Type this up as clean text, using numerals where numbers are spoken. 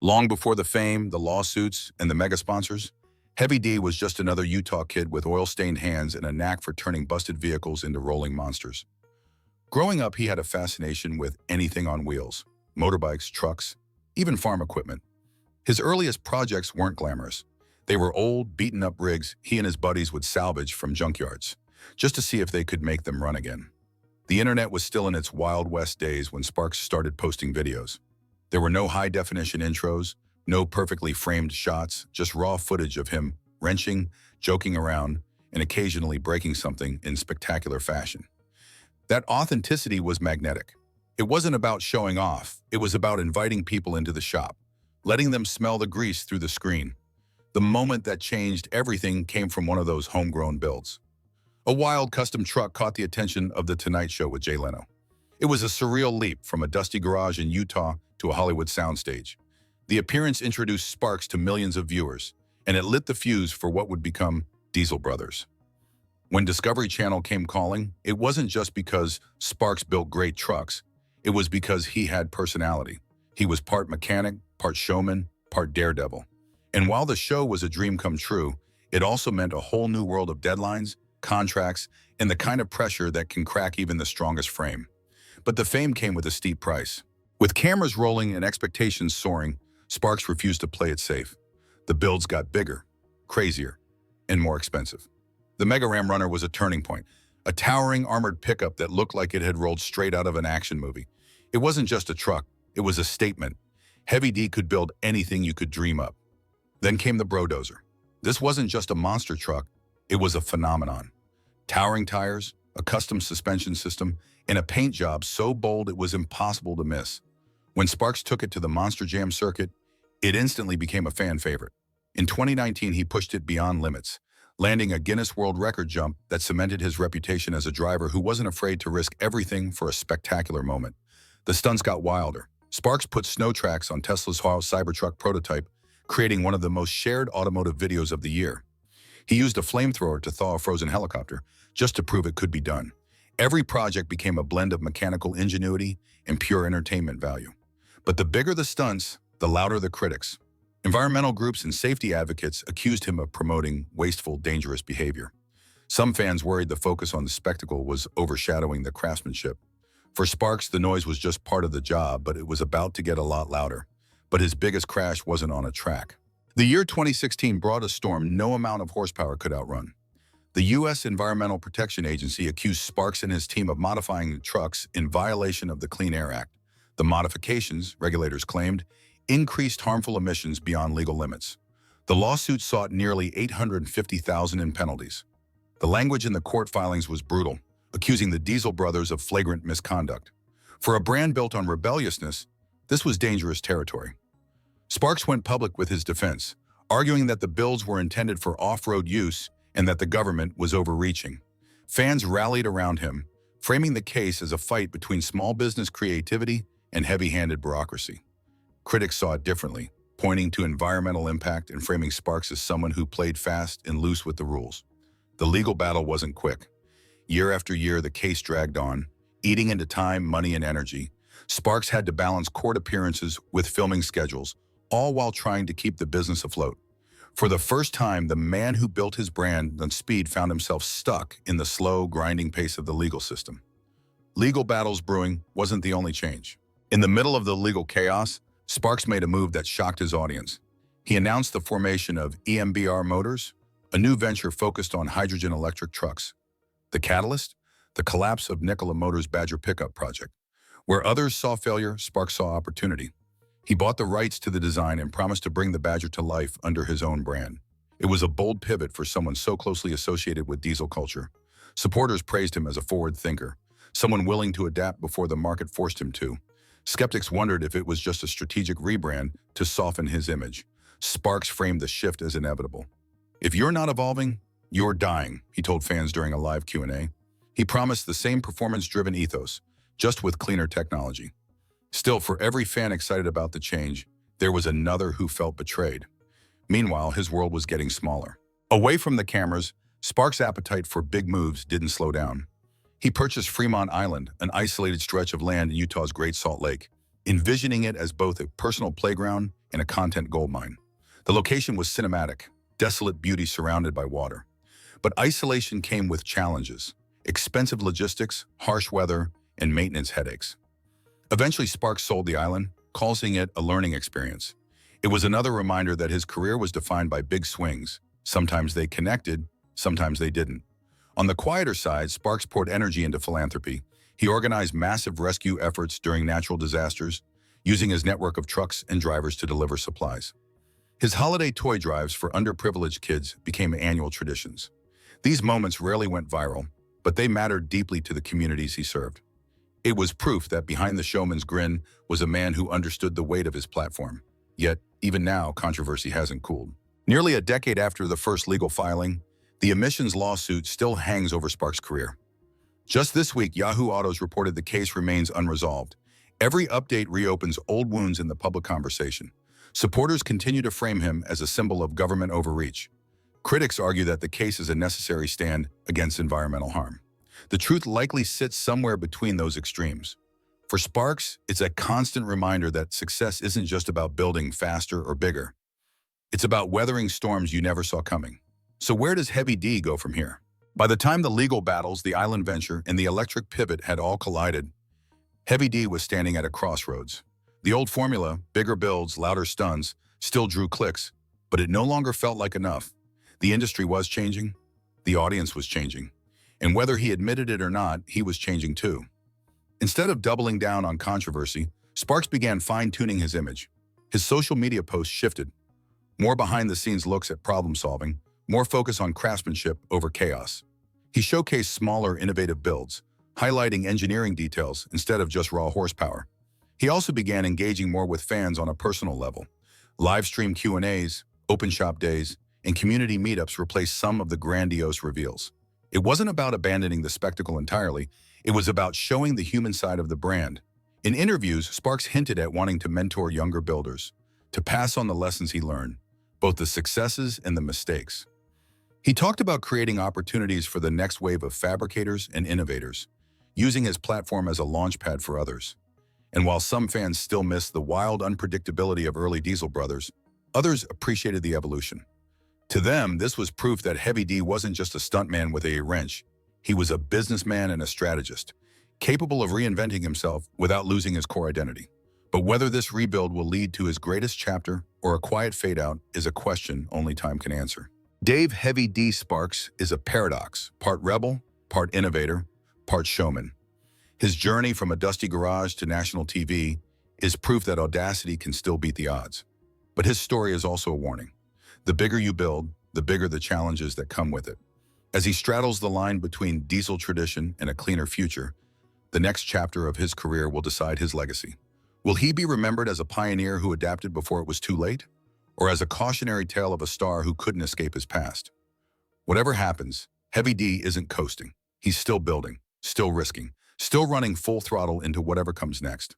Long before the fame, the lawsuits, and the mega sponsors, Heavy D was just another Utah kid with oil-stained hands and a knack for turning busted vehicles into rolling monsters. Growing up, he had a fascination with anything on wheels, motorbikes, trucks, even farm equipment. His earliest projects weren't glamorous. They were old, beaten-up rigs he and his buddies would salvage from junkyards, just to see if they could make them run again. The internet was still in its Wild West days when Sparks started posting videos. There were no high-definition intros, no perfectly framed shots, just raw footage of him wrenching, joking around, and occasionally breaking something in spectacular fashion. That authenticity was magnetic. It wasn't about showing off. It was about inviting people into the shop, letting them smell the grease through the screen. The moment that changed everything came from one of those homegrown builds. A wild custom truck caught the attention of The Tonight Show with Jay Leno. It was a surreal leap from a dusty garage in Utah to a Hollywood soundstage. The appearance introduced Sparks to millions of viewers, and it lit the fuse for what would become Diesel Brothers. When Discovery Channel came calling, it wasn't just because Sparks built great trucks. It was because he had personality. He was part mechanic, part showman, part daredevil. And while the show was a dream come true, it also meant a whole new world of deadlines, contracts, and the kind of pressure that can crack even the strongest frame. But the fame came with a steep price. With cameras rolling and expectations soaring, Sparks refused to play it safe. The builds got bigger, crazier, and more expensive. The Mega Ram Runner was a turning point, a towering armored pickup that looked like it had rolled straight out of an action movie. It wasn't just a truck, it was a statement. Heavy D could build anything you could dream up. Then came the Brodozer. This wasn't just a monster truck, it was a phenomenon. Towering tires, a custom suspension system, and a paint job so bold it was impossible to miss. When Sparks took it to the Monster Jam circuit, it instantly became a fan favorite. In 2019, he pushed it beyond limits, landing a Guinness World Record jump that cemented his reputation as a driver who wasn't afraid to risk everything for a spectacular moment. The stunts got wilder. Sparks put snow tracks on Tesla's Cybertruck prototype, creating one of the most shared automotive videos of the year. He used a flamethrower to thaw a frozen helicopter, just to prove it could be done. Every project became a blend of mechanical ingenuity and pure entertainment value. But the bigger the stunts, the louder the critics. Environmental groups and safety advocates accused him of promoting wasteful, dangerous behavior. Some fans worried the focus on the spectacle was overshadowing the craftsmanship. For Sparks, the noise was just part of the job, but it was about to get a lot louder. But his biggest crash wasn't on a track. The year 2016 brought a storm no amount of horsepower could outrun. The U.S. Environmental Protection Agency accused Sparks and his team of modifying the trucks in violation of the Clean Air Act. The modifications, regulators claimed, increased harmful emissions beyond legal limits. The lawsuit sought nearly $850,000 in penalties. The language in the court filings was brutal, accusing the Diesel brothers of flagrant misconduct. For a brand built on rebelliousness, this was dangerous territory. Sparks went public with his defense, arguing that the builds were intended for off-road use and that the government was overreaching. Fans rallied around him, framing the case as a fight between small business creativity and heavy-handed bureaucracy. Critics saw it differently, pointing to environmental impact and framing Sparks as someone who played fast and loose with the rules. The legal battle wasn't quick. Year after year, the case dragged on, eating into time, money, and energy. Sparks had to balance court appearances with filming schedules, all while trying to keep the business afloat. For the first time, the man who built his brand on speed found himself stuck in the slow, grinding pace of the legal system. Legal battles brewing wasn't the only change. In the middle of the legal chaos, Sparks made a move that shocked his audience. He announced the formation of EMBR Motors, a new venture focused on hydrogen electric trucks. The catalyst? The collapse of Nikola Motors' Badger pickup project. Where others saw failure, Sparks saw opportunity. He bought the rights to the design and promised to bring the Badger to life under his own brand. It was a bold pivot for someone so closely associated with diesel culture. Supporters praised him as a forward thinker, someone willing to adapt before the market forced him to. Skeptics wondered if it was just a strategic rebrand to soften his image. Sparks framed the shift as inevitable. "If you're not evolving, you're dying," he told fans during a live Q&A. He promised the same performance-driven ethos, just with cleaner technology. Still, for every fan excited about the change, there was another who felt betrayed. Meanwhile, his world was getting smaller. Away from the cameras, Sparks' appetite for big moves didn't slow down. He purchased Fremont Island, an isolated stretch of land in Utah's Great Salt Lake, envisioning it as both a personal playground in a content goldmine. The location was cinematic, desolate beauty surrounded by water. But isolation came with challenges: expensive logistics, harsh weather, and maintenance headaches. Eventually, Sparks sold the island, calling it a learning experience. It was another reminder that his career was defined by big swings. Sometimes they connected, sometimes they didn't. On the quieter side, Sparks poured energy into philanthropy. He organized massive rescue efforts during natural disasters, using his network of trucks and drivers to deliver supplies. His holiday toy drives for underprivileged kids became annual traditions. These moments rarely went viral, but they mattered deeply to the communities he served. It was proof that behind the showman's grin was a man who understood the weight of his platform. Yet, even now, controversy hasn't cooled. Nearly a decade after the first legal filing, the emissions lawsuit still hangs over Sparks' career. Just this week, Yahoo Autos reported the case remains unresolved. Every update reopens old wounds in the public conversation. Supporters continue to frame him as a symbol of government overreach. Critics argue that the case is a necessary stand against environmental harm. The truth likely sits somewhere between those extremes. For Sparks, it's a constant reminder that success isn't just about building faster or bigger. It's about weathering storms you never saw coming. So where does Heavy D go from here? By the time the legal battles, the island venture, and the electric pivot had all collided, Heavy D was standing at a crossroads. The old formula, bigger builds, louder stunts, still drew clicks, but it no longer felt like enough. The industry was changing, the audience was changing, and whether he admitted it or not, he was changing too. Instead of doubling down on controversy, Sparks began fine-tuning his image. His social media posts shifted. More behind-the-scenes looks at problem-solving, more focus on craftsmanship over chaos. He showcased smaller, innovative builds, highlighting engineering details instead of just raw horsepower. He also began engaging more with fans on a personal level. Live-stream Q&As, open shop days, and community meetups replaced some of the grandiose reveals. It wasn't about abandoning the spectacle entirely. It was about showing the human side of the brand. In interviews, Sparks hinted at wanting to mentor younger builders, to pass on the lessons he learned, both the successes and the mistakes. He talked about creating opportunities for the next wave of fabricators and innovators, using his platform as a launchpad for others. And while some fans still miss the wild unpredictability of early Diesel brothers, others appreciated the evolution. To them, this was proof that Heavy D wasn't just a stuntman with a wrench. He was a businessman and a strategist, capable of reinventing himself without losing his core identity. But whether this rebuild will lead to his greatest chapter or a quiet fade-out is a question only time can answer. Dave Heavy D Sparks is a paradox, part rebel, part innovator, part showman. His journey from a dusty garage to national TV is proof that audacity can still beat the odds. But his story is also a warning. The bigger you build, the bigger the challenges that come with it. As he straddles the line between diesel tradition and a cleaner future, the next chapter of his career will decide his legacy. Will he be remembered as a pioneer who adapted before it was too late? Or as a cautionary tale of a star who couldn't escape his past? Whatever happens, Heavy D isn't coasting. He's still building, still risking, still running full throttle into whatever comes next.